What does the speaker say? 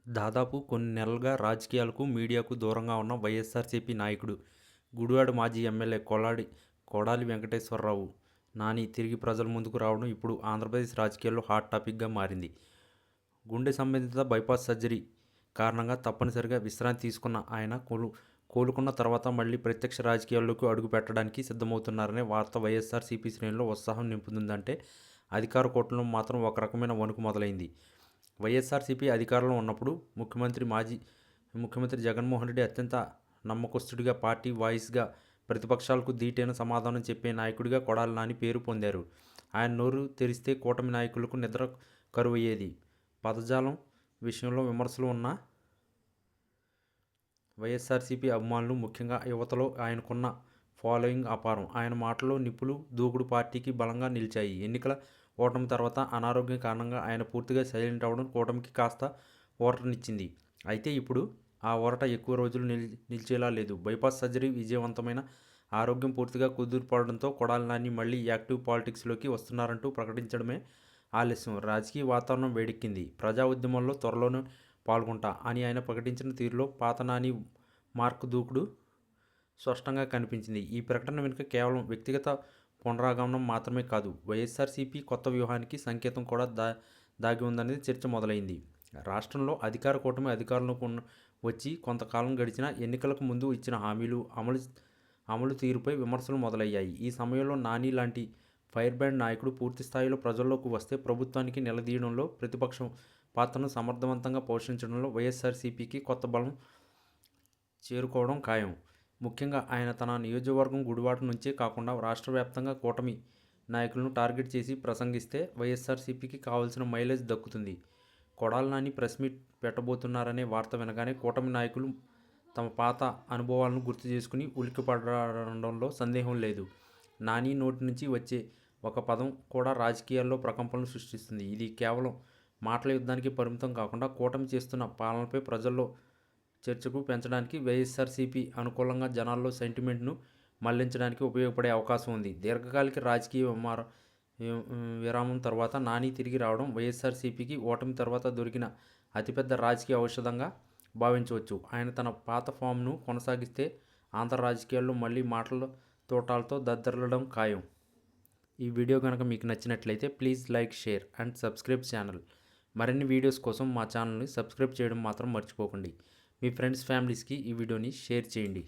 దాదాపు కొన్ని నెలలుగా రాజకీయాలకు, మీడియాకు దూరంగా ఉన్న వైఎస్ఆర్సీపీ నాయకుడు, గుడివాడ మాజీ ఎమ్మెల్యే కొడాలి వెంకటేశ్వరరావు నాని తిరిగి ప్రజల ముందుకు రావడం ఇప్పుడు ఆంధ్రప్రదేశ్ రాజకీయాల్లో హాట్ టాపిక్గా మారింది. గుండె సంబంధిత బైపాస్ సర్జరీ కారణంగా తప్పనిసరిగా విశ్రాంతి తీసుకున్న ఆయన కోలుకున్న తర్వాత మళ్లీ ప్రత్యక్ష రాజకీయాల్లోకి అడుగు పెట్టడానికి సిద్ధమవుతున్నారనే వార్త వైఎస్ఆర్సీపీ శ్రేణుల్లో ఉత్సాహం నింపుతుందంటే, అధికార కూటమిలో మాత్రం ఒక రకమైన వణుకు మొదలైంది. వైఎస్ఆర్సీపీ అధికారంలో ఉన్నప్పుడు మాజీ ముఖ్యమంత్రి జగన్మోహన్ రెడ్డి అత్యంత నమ్మకస్తుడిగా, పార్టీ వాయిస్గా, ప్రతిపక్షాలకు ధీటైన సమాధానం చెప్పే నాయకుడిగా కొడాలి నాని పేరు పొందారు. ఆయన నోరు తెరిస్తే కూటమి నాయకులకు నిద్ర కరువయ్యేది. పదజాలం విషయంలో విమర్శలు ఉన్నా వైఎస్ఆర్సీపీ అభిమానులు, ముఖ్యంగా యువతలో ఆయనకున్న ఫాలోయింగ్ అపారం. ఆయన మాటల్లో నిప్పులు, దూకుడు పార్టీకి బలంగా నిలిచాయి. ఎన్నికల ఓటమి తర్వాత అనారోగ్యం కారణంగా ఆయన పూర్తిగా సైలెంట్ అవ్వడం కూటమికి కాస్త ఊరటనిచ్చింది. అయితే ఇప్పుడు ఆ ఊరట ఎక్కువ రోజులు నిలిచేలా లేదు. బైపాస్ సర్జరీ విజయవంతమైన, ఆరోగ్యం పూర్తిగా కుదురుపడడంతో కొడాలి నాని మళ్లీ యాక్టివ్ పాలిటిక్స్లోకి వస్తున్నారంటూ ప్రకటించడమే ఆలస్యం. రాజకీయ వాతావరణం వేడెక్కింది. ప్రజా ఉద్యమంలో త్వరలోనే పాల్గొంటా అని ఆయన ప్రకటించిన తీరులో పాత నాని మార్క్ దూకుడు స్పష్టంగా కనిపించింది. ఈ ప్రకటన వెనుక కేవలం వ్యక్తిగత పునరాగమనం మాత్రమే కాదు, వైఎస్ఆర్సీపీ కొత్త వ్యూహానికి సంకేతం కూడా దాగి ఉందనేది చర్చ మొదలైంది. రాష్ట్రంలో అధికార కూటమి అధికారంలోకి వచ్చి కొంతకాలం గడిచినా ఎన్నికలకు ముందు ఇచ్చిన హామీలు అమలు తీరుపై విమర్శలు మొదలయ్యాయి. ఈ సమయంలో నాని లాంటి ఫైర్ బ్రాండ్ నాయకుడు పూర్తి స్థాయిలో ప్రజల్లోకి వస్తే ప్రభుత్వానికి నిలదీయడంలో, ప్రతిపక్షం పాత్రను సమర్థవంతంగా పోషించడంలో వైఎస్ఆర్సీపీకి కొత్త బలం చేరుకోవడం ఖాయం. ముఖ్యంగా ఆయన తన నియోజకవర్గం గుడివాడ నుంచే కాకుండా రాష్ట్ర వ్యాప్తంగా కూటమి నాయకులను టార్గెట్ చేసి ప్రసంగిస్తే వైఎస్ఆర్సీపీకి కావాల్సిన మైలేజ్ దక్కుతుంది. కొడాలి నాని ప్రెస్ మీట్ పెట్టబోతున్నారనే వార్త వినగానే కూటమి నాయకులు తమ పాత అనుభవాలను గుర్తు చేసుకుని ఉలిక్కిపడడంలో సందేహం లేదు. నాని నోటి నుంచి వచ్చే ఒక పదం కూడా రాజకీయాల్లో ప్రకంపనలు సృష్టిస్తుంది. ఇది కేవలం మాటల యుద్ధానికి పరిమితం కాకుండా కూటమి చేస్తున్న పాలనపై ప్రజల్లో చర్చకు పెంచడానికి, వైఎస్ఆర్సీపీ అనుకూలంగా జనాల్లో సెంటిమెంట్ను మళ్లించడానికి ఉపయోగపడే అవకాశం ఉంది. దీర్ఘకాలిక రాజకీయ విరామం తర్వాత నాని తిరిగి రావడం వైఎస్ఆర్సీపీకి ఓటమి తర్వాత దొరికిన అతిపెద్ద రాజకీయ ఔషధంగా భావించవచ్చు. ఆయన తన పాత ఫామ్ను కొనసాగిస్తే ఆంధ్ర రాజకీయాల్లో మళ్లీ మాటల తోటాలతో దద్దరిల్లడం ఖాయం. ఈ వీడియో కనుక మీకు నచ్చినట్లయితే please like, share and subscribe channel. మరిన్ని వీడియోస్ కోసం మా ఛానల్ని సబ్స్క్రైబ్ చేయడం మాత్రం మర్చిపోకండి. మీ ఫ్రెండ్స్, ఫ్యామిలీస్కి ఈ వీడియోని షేర్ చేయండి.